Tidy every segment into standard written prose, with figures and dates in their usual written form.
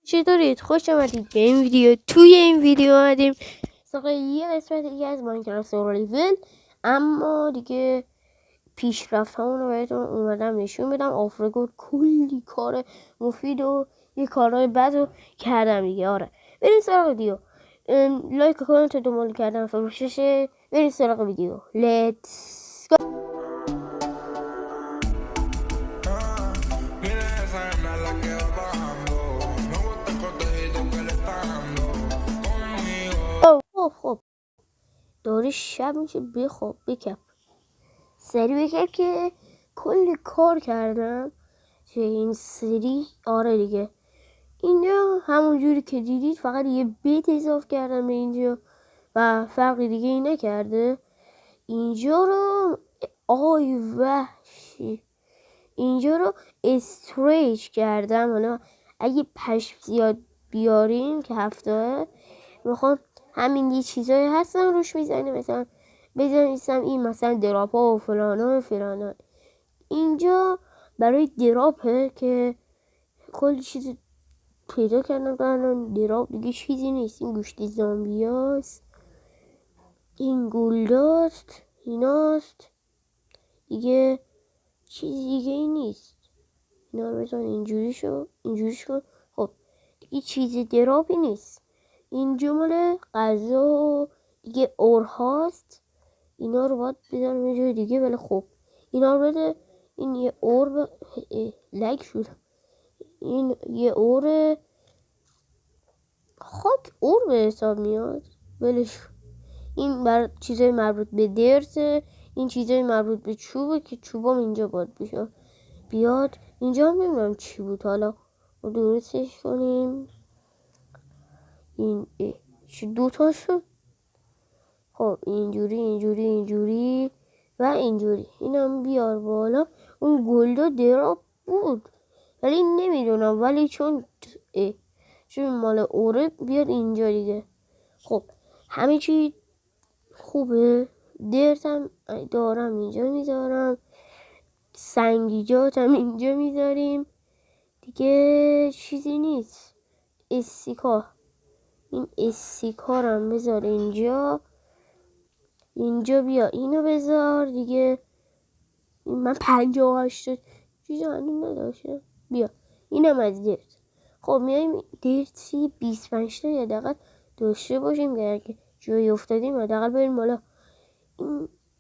چطورید؟ خوش آمدید به این ویدیو. توی این ویدیو آمدیم سراغ یه قسمت دیگه از ماینکرافت سروایوال، اما دیگه پیشرفت همون رو بهتون اومدم نشون بدم. آفریقا کلی کار مفید و یه کارهای بد رو کردم دیگه. آره بریم سراغ ویدیو. لایک و کامنت دنبال کردن فروششه. بریم سراغ ویدیو. لیتس گو. خب داره شب میشه، بخواب بکپ سری بکپ که کلی کار کردم توی این سری. آره دیگه اینجا همون جوری که دیدید فقط یه بیت اضافه کردم به اینجا و فرقی دیگه ای نکرده. اینجا رو آی وحشی اینجا رو استریچ کردم. حالا اگه پشم زیاد بیاریم که هفته میخوام همین یه چیزایی هستن روش میزنیم، مثلا بزنیستم این مثلا دراپ ها و فلانا و فلانا. اینجا برای درابه که کلی چیز پیدا کردم. الان دراب دیگه چیزی نیست. این گوشت زامبی هست، این گولداست، ایناست دیگه، چیزی دیگه ای نیست. اینا رو بزن اینجوری شد. خب دیگه چیز درابی نیست. این جمله غذا و دیگه اور هاست. اینا رو باید بزنم یه جای دیگه. ولی خب اینا رو بده. این یه اور لگ شد. این یه اور خاک اور به حساب میاد. ولش. این بر چیزای مربوط به درسه. این چیزای مربوط به چوبه که چوبام اینجا باید بشه بیاد. اینجا هم نمیدونم چی بود. حالا ما درستش کنیم. این چی دوتا شد. خب اینجوری و اینجوری. اینم بیار بالا. اون گلدا دراب بود ولی نمیدونم، ولی چون مال اوره بیاد اینجا دیگه. خب همه چی خوبه. درتم دارم اینجا میذارم، سنگیجاتم اینجا میذاریم دیگه. چیزی نیست. استیکا، این استیکارم بذار اینجا بیا اینو بذار دیگه. من 58 چیز هنوز نداشتم. بیا اینم از درت. خب میایم درتی 25 تا حداقل داشته باشیم که اگه جایی افتادیم حداقل بریم بالا.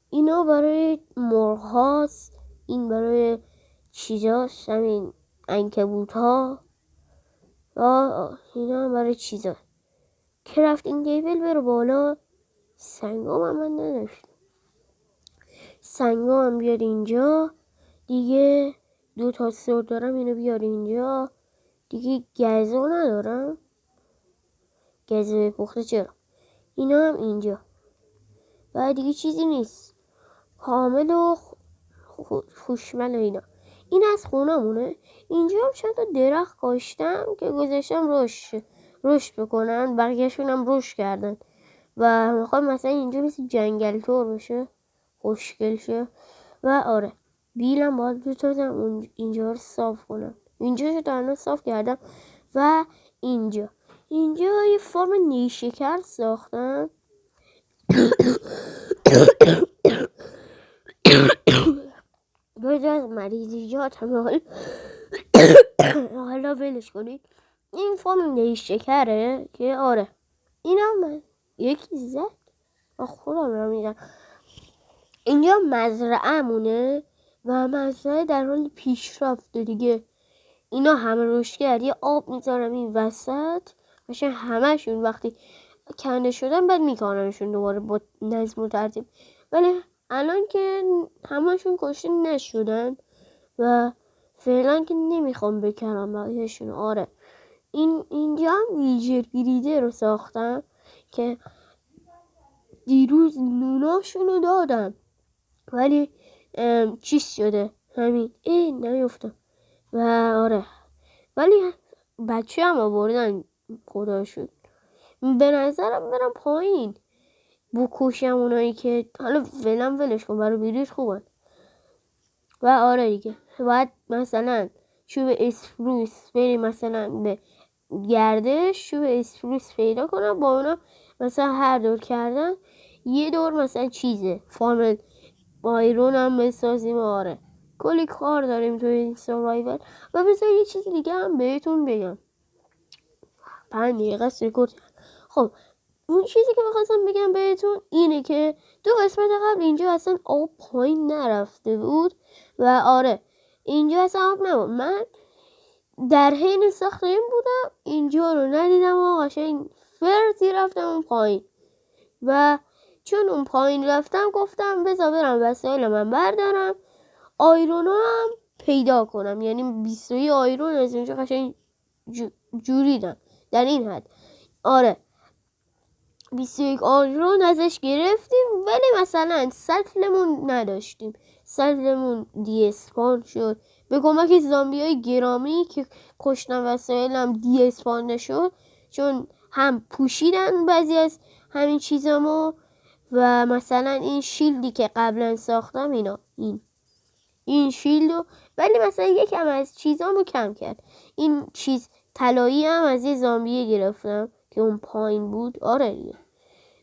اینا برای مرغ هاست، این برای چیزاست، همین عنکبوت ها. اینا برای چیزا. کرافتینگ تیبل بره بالا. سنگام هم من نداشتم. سنگام هم بیار اینجا دیگه. 2 تا سور دارم، اینو بیار اینجا دیگه. گزو ندارم. گزو پخته چرا. اینا هم اینجا و دیگه چیزی نیست. کامل و خوشمل و اینا. این از خونمونه. اینجا هم چند تا درخت کاشتم که گذاشتم رشد بکنن. بقیه‌شون هم رشد کردن و میخوام مثلا اینجا مثل جنگل طور بشه، خوشگل شه. و آره بیلم باید بتازم اینجا رو صاف کنم. اینجا رو تا صاف کردم. و اینجا یه فرم نیشکر ساختم. باید از مریضیات هم حالا ولش کنید. این فرم نیشکره که آره اینا من یکی زد و خودم رو میدم. اینجا مزرعه مونه و مزرعه در حال پیشرفت دیگه. اینا همه رشد کرد. یه آب میذارم این وسط باشه. همهشون وقتی کنده شدن بعد میکنمشون دوباره با نظم و ترتیب. ولی الان که همهشون کشته نشدن و فعلا که نمیخوام بکنم بقیهشون. آره اینجا هم ویجر گریده رو ساختم که دیروز نوناشون رو دادم ولی چیز شده همین نیفتم. و آره ولی بچه هم آوردن خدا شد. به نظرم برم پایین بکشم اونایی که حالا ولش کن برای ویروس خوبن. و آره دیگه باید مثلا چوب اسپروس بریم مثلا به گردش چوب اسپریس پیدا کنم، با اونا مثلا هر دور کردن یه دور مثلا چیزه فارمل بایرون هم بسازیم. آره کلی کار داریم توی این سروایور. و بذار یه چیز دیگه هم بهتون بگم. 5 دقیقه سکوت. خب اون چیزی که بخواستم بگم بهتون اینه که دو قسمت قبل اینجا اصلا آب پایین نرفته بود و آره اینجا اصلا آب نبود. من در حین ساخت این بودم، اینجا رو ندیدم و قشنگ فرتی رفتم اون پایین و چون اون پایین رفتم گفتم بذار برم وسایل من بردارم، آیرون هم پیدا کنم. یعنی 20 آیرون از اینجا قشنگ جوریدم در این حد. آره 21 آیرون ازش گرفتیم ولی مثلا سطلمون نداشتیم. سطلمون دی اسپان شد به کمک زامبی های گرامی که کشتن وسایلم دی اسپان نشد، چون هم پوشیدن بعضی از همین چیزامو و مثلا این شیلدی که قبلا ساختم اینا این شیلدو، ولی مثلا یکم از چیزامو کم کرد. این چیز طلایی هم از یه زامبیه گرفتم که اون پایین بود. آره دیگه.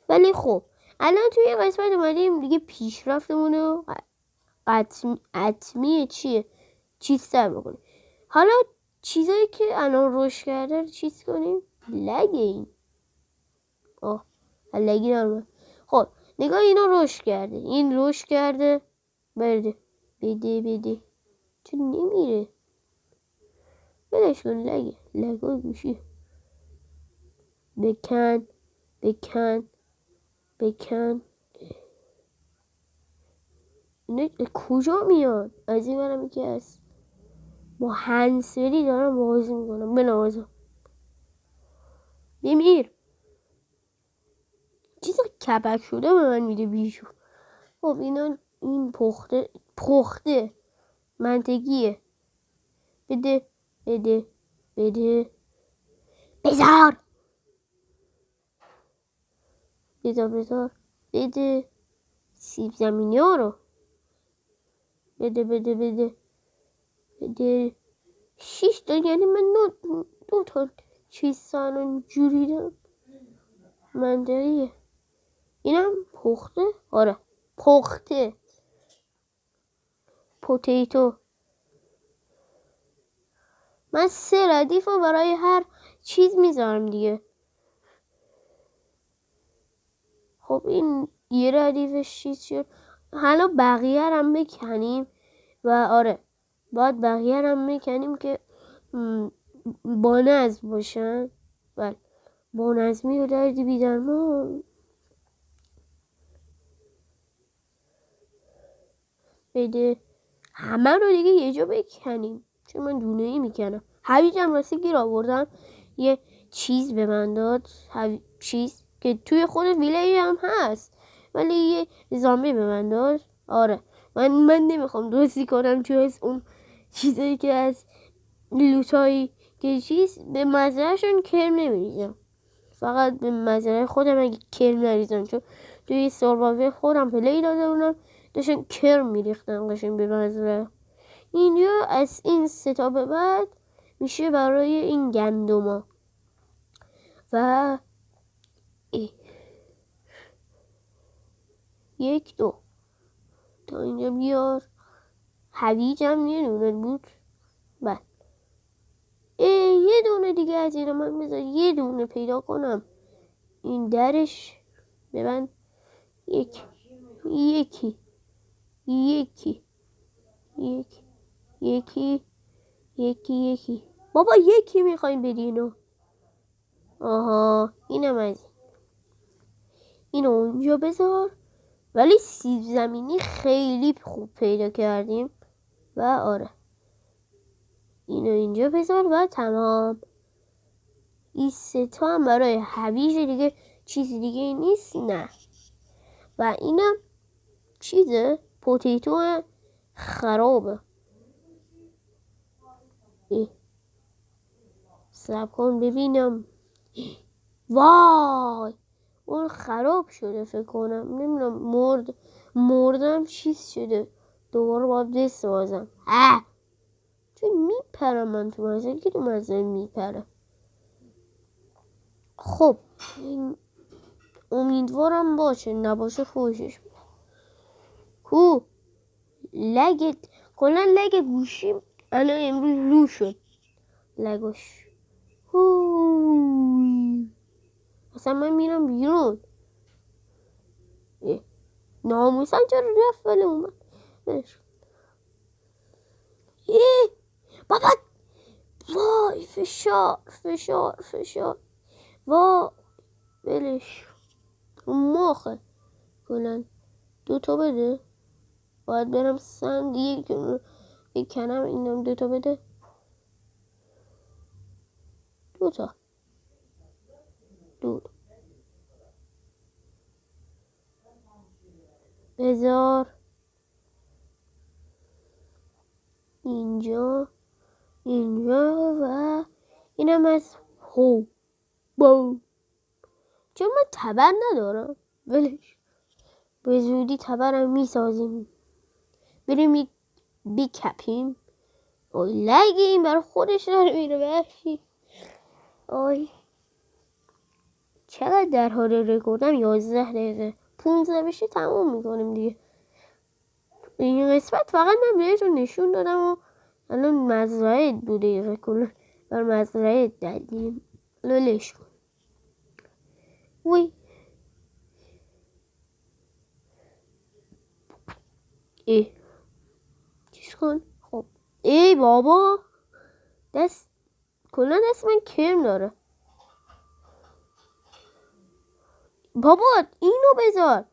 ولی خب الان توی این قسمت اومدیم دیگه پیشرفتمون رو حتمی چیزتر بکنیم. حالا چیزایی که الان رشد کرده رو چیز کنیم. لگه این لگی نرمه. خب نگاه اینا رشد کرده، این رشد کرده. بده چون نمیره. بلش کن لگای گوشی. بکن اینا کجا میاد؟ از این برم یکی هست با هنسفری دارم بازی میکنم. بنوازم بمیر. چیز کپک شده به من میده بیشو. خب اینا این پخته منطقیه. بده بذار بده سیب زمینی ها رو بده 6 تا. یعنی من 2 تا چیز سالن جوریدم. منطقیه. اینم پخته. آره پخته پوتیتو. من 3 ردیف رو برای هر چیز میذارم دیگه. خب این یه ردیفش چیز شد. حالا بقیه هم بکنیم و آره باید بقیه هم بکنیم که با نظم باشن. بله با نظمی و دردی بی‌درمان. بده همه رو دیگه یه جا بکنیم چون من دونه ای میکنم. هویجم راستی گیر آوردم یه چیز به من داد. چیز که توی خود ویلیج هم هست ولی یه زامبی به من داد. آره من نمیخوام دوستی کنم چون از اون چیزایی که از لوتایی که چیز به مزرعهشون کرم نمیریزم. فقط به مزرعه خودم اگه کرم نریزم چون توی سروایور خودم پلی داده بودم داشتن کرم میریختن قشنگ به مزرعه. اینجا از این 3 تا به بعد میشه برای این گندما و 1 2 تا اینجا بیار. هویجم یه دونه بود. بله یه دونه دیگه از اینا من بذار یه دونه پیدا کنم. این درش ببند. یکی بابا یکی میخوایم بدینو. آها اینم از اینو اونجا بذار. ولی سیب زمینی خیلی خوب پیدا کردیم و آره اینو اینجا بذار و تمام. این 3 تا هم برای هویج دیگه چیزی دیگه نیست. نه و اینم چیزه پوتیتو خرابه. صبر کن ببینم. وای اون خراب شده فکر کنم. نمیدونم مردم چیز شده. دوباره باید بسازم. چون میپرم من تو مزرعه. که تو مزرعه میپرم خب امیدوارم باشه، نباشه خوشش میاد. کو لگت کلا لگ گوشیم الان امروز رو شد لگاش. اصلا من میرم بیرون. ناموسن چرا رفت ولی اومد بابا. وای فشار وای بلش مخه کلن. 2 بده. باید برم سند کنم. اینم 2 بده. 2 بذار اینجا و اینم از با چون من تبر ندارم ولش. به زودی تبرم میسازیم. بریم بیکپیم. آی لگه این برای خودش داره میره بخشی. آی چقدر در حال رکوردم؟ 11 دقیقه 15 بشه تموم میکنیم دیگه. این قسمت فقط من بهتون نشون دادم و الان مزرعه 2 دقیقه کلا بر مزرعه دادیم. لولش کن. وی چیز کن. خب بابا کلا دست من کم داره. بابا اینو بذار.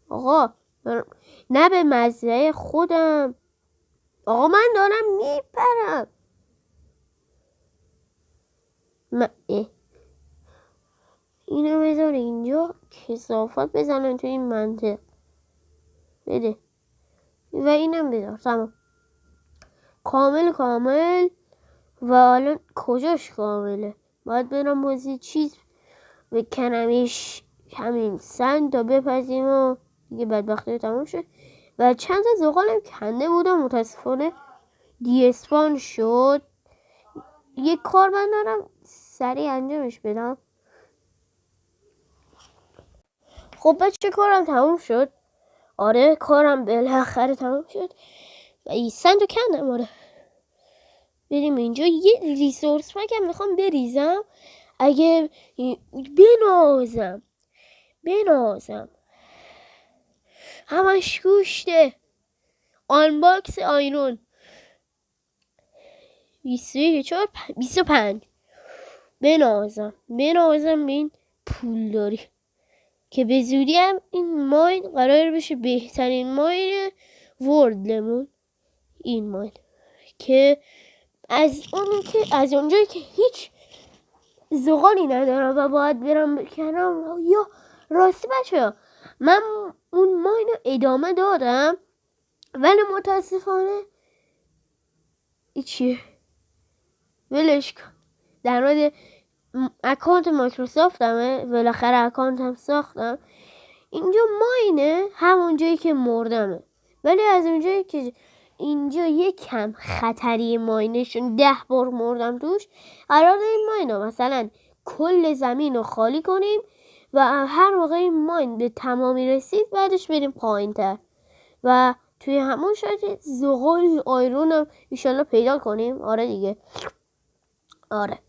آقا نه به مزرعه خودم. آقا من دارم میپرم. اینو بذار اینجا کثافت بزنن تو این منطقه. بده و اینم بذار. تمام کامل. و الان کجاش کامله؟ باید برم بازی چیز بکنمش همین سند تا بپزیم و دیگه بدبختی تموم شد. و چند تا زغالم کنده بودم متاسفانه دی اسپان شد. یک کار من دارم سریع انجامش بدم. خب بچه کارم تموم شد. آره کارم بالاخره تموم شد و این سندو کندم. آره بریم اینجا یه ریسورس پک هم میخوام بریزم. اگه بنازم همش گوشته. آنباکس آیرون 25 بنازم به این پول داری که به زودی هم این ماین قرار بشه بهترین ماین وردلمون. این ماین که از اونجایی که هیچ زغالی ندارم و باید برم بکنم. یا راستی بچه من اون ماین رو ادامه دادم ولی متاسفانه چیه ولش کن. در مورد اکانت مایکروسافت همه بالاخره اکانت هم ساختم. اینجا ماینه همون جایی که مردمه ولی از اونجایی که اینجا یکم خطری ماینشون 10 بار مردم توش. قرار این ماینو مثلا کل زمین رو خالی کنیم و هر موقع این ماین به تمامی رسید بعدش بریم پایین تر و توی همون شاید زغال آیرون هم ایشالله پیدا کنیم. آره دیگه. آره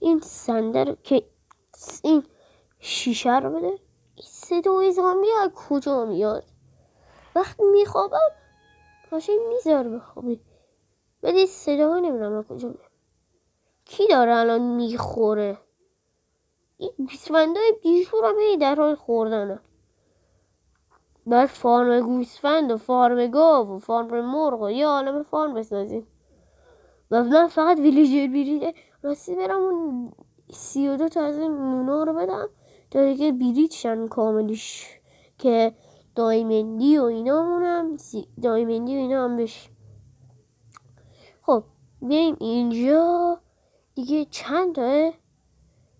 این سندر که این شیشه رو بده. صدای زامبی از کجا میاد؟ وقتی میخوابم باشه میذاره بخوابی ولی صدا نمیدونم از کجا میاد. کی داره الان میخوره؟ این گوسفندای بیشور هم هی در حال خوردنه. باید فارم گوسفند و فارم گاو و فارم مرغ و یه عالم فارم بسازیم و من فقط ویلیجر بریده راستی برم اون 32 تا از این نونا رو بدم تا دیگه برید شن کاملیش که دایمندی و اینا هم بشه. خب بیاییم اینجا دیگه چند تاه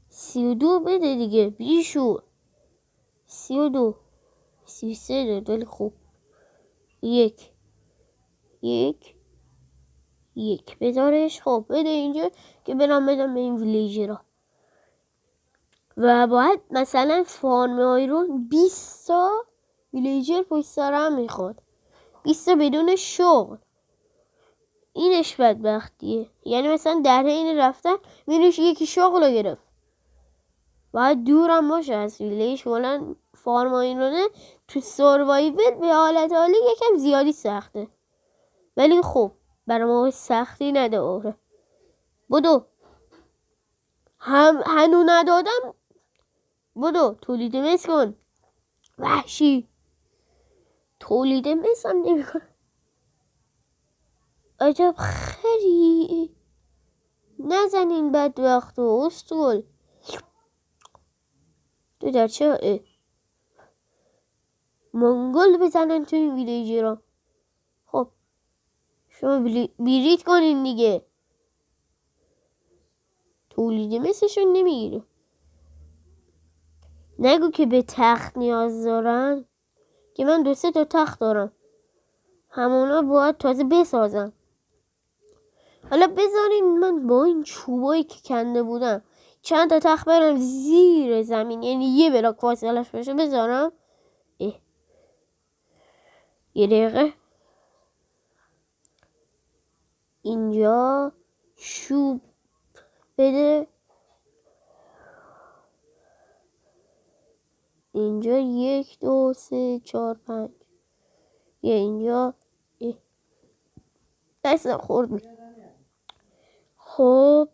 32 بده دیگه بیشور 32 33 داد ولی خوب یک 1 بذارش. خب بده اینجا که برام بدم به این ویلیجرها. و باید مثلا فارم آیرون 20 تا ویلیجر پشت سر هم میخواد، 20 تا بدون شغل. اینش بدبختیه. یعنی مثلا در حین رفتن میرش یکی شغل رو گرفت، باید دورم باشه از ویلیج. کلا فارم آیرونه تو سروایول به حالت عالی یکم زیادی سخته، ولی خب برای ما سختی نداره. بدو هنو ندادم. بدو تولید مثل کن. وحشی تولید مثل هم نمی کن. عجب خری. نزن این بدبخت و استول. تو در چه منگل بزنن تو این ویلیجی را. خب شما بیرید کنین دیگه. تولید مثلشون نمیگیره. نگو که به تخت نیاز دارن، که من 2-3 تا تخت دارم، همونا باید تازه بسازم. حالا بذارین من با این چوبایی که کنده بودم چند تا تخت برم زیر زمین، یعنی یه بلاک فاصلش باشه بذارم. یه دقیقه اینجا چوب بده، اینجا 1 2 3 4 5. یه اینجا دست خورد می. خب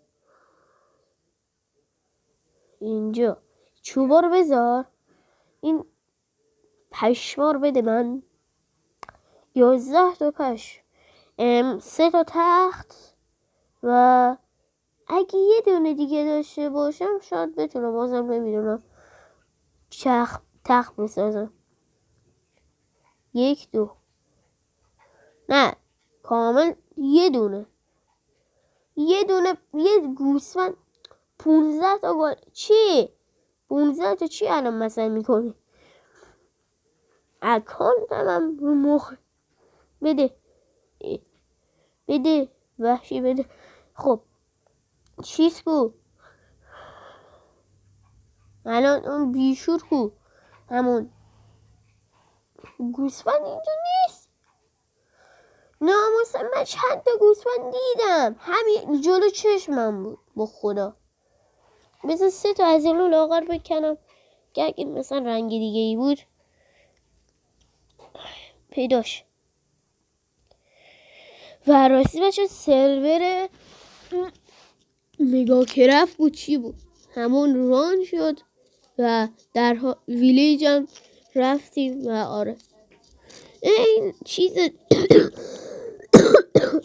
اینجا چوبا رو بذار. این پشمار بده من 11 تا پشم، 3 تا تخت، و اگه یه دونه دیگه داشته باشم شاید بتونم، بازم نمیدونم، تخت بسازم. 1 2 نه کامل یه دونه یه گوسفند 15 تا گل. چی 15 تا چی الان مثلا میکنی؟ اکانتم هم رو مخ. بده وحشی بده. خب چیز کو الان؟ اون بیشور کو؟ همون گوسفند اینجا نیست. ناموسم من چند تا گوسفند دیدم همین جلو چشمم بود. با خدا بذار 3 تا از اینو لاغر بکنم که اگه مثلا رنگ دیگه ای بود پیداش. و راستی بچه سرور مگاکرفت بود چی بود همون ران شد و در ویلیج هم رفتیم. و آره این چیز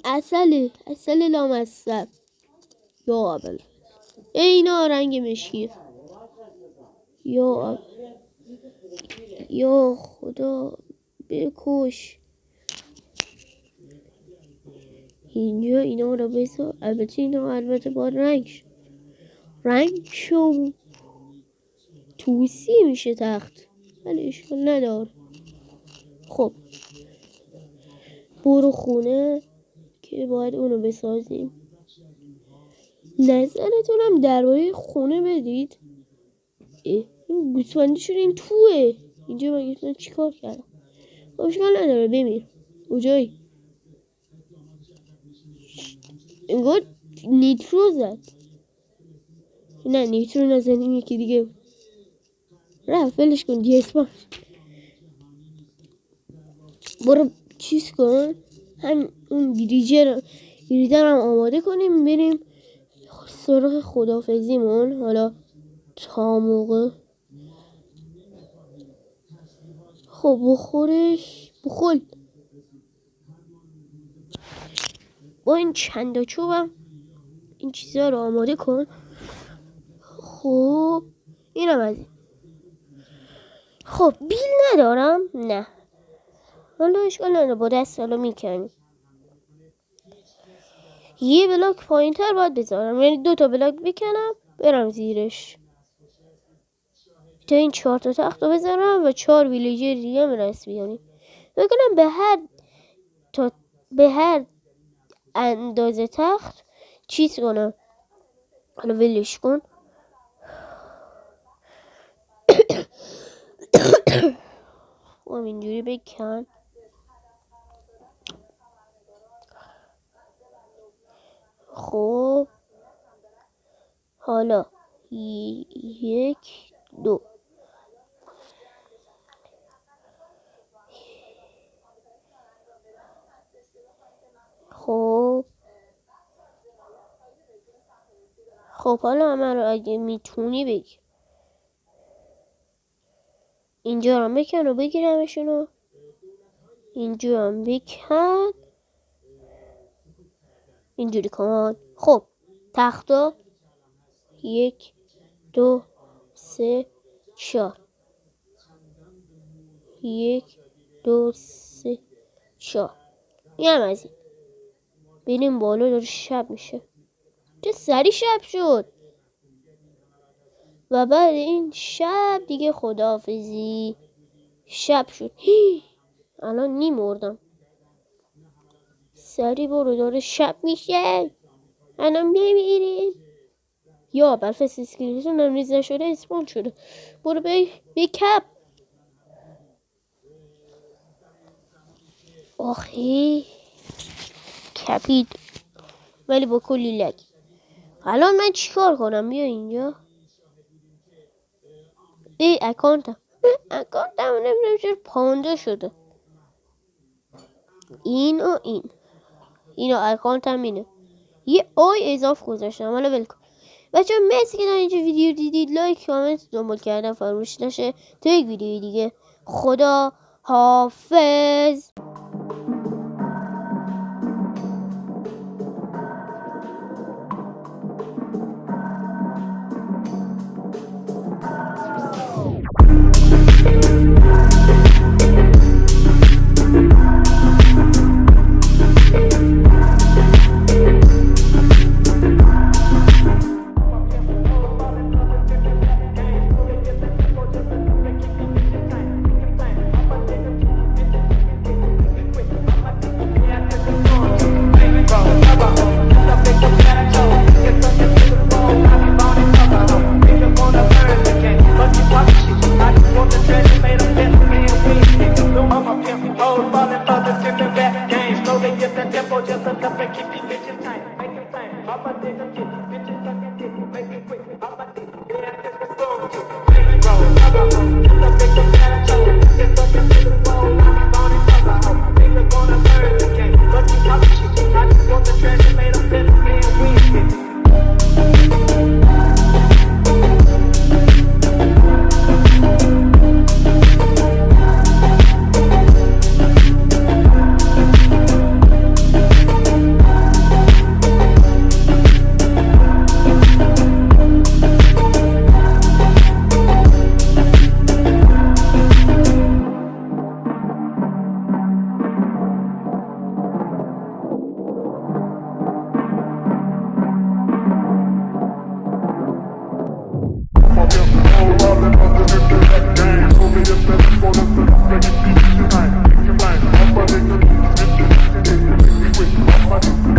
اصل لامصب یا اول اینا رنگ مشکیه. یا خدا بکش. اینجا اینا رو بذار. البته اینا با رنگ شو توسی میشه تخت، ولی اشکال نداره. خب برو خونه که باید اونو بسازیم. نظرتونم درباره خونه بدید. این گوسفندی شده این توه اینجا. مگه من چیکار کردم؟ خب اشکال نداره بمیر. کجایی؟ انگار نیترو زد. نه نیترو نزدیم، یکی دیگه رفت. ولش کن دیگه اسپان. برو چیز کن هم اون گریدر هم آماده کنیم بریم سراغ خدافزیمون. حالا تا موقع خب بخول با این چند چوبم این چیزا رو آماده کن. خب اینم از این. خب بیل ندارم. نه حالا اشکال نداره با دست حالا میکنیم. یه بلاک پایین تر باید بذارم، یعنی 2 تا بلاک بکنم برم زیرش تا این 4 تا تخت رو بذارم و 4 ویلیجر دیگه هم رسم بیاریم. بکنم به هر اندازه تخت چیز کنم. حالا ولش کن. خب اینجوری بکن. خب حالا 1 2 خب حالا من رو اگه میتونی بگی اینجا رو بکن و بگیرمشونو. اینجا هم بکن. اینجوری کن. خب تختا 1 2 3 4 1 2 3 4 این هم از این. بریم بالا. داره شب میشه. چه سری شب شد. و بعد این شب دیگه خداحافظی. شب شد. الان میمردم. سری برو. داره شب میشه. الان میمیریم. یا برفست اسکلیتون هم ریز نشده اسپون شده. برو بکپ. آخی کپید ولی با کلی لگ. الان من چیکار کنم؟ بیا اینجا. اکانتم نمیدونم چرا پانده شده. این و اینو اکانتم اینه. یه آی اضافه گذاشتم. حالا ولکن بچه ها. مرسی که در اینجا ویدیو دیدید. لایک کامنت دنبال کردن فراموش نشه. تا یک ویدیو دیگه. خدا حافظ.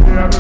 Yeah.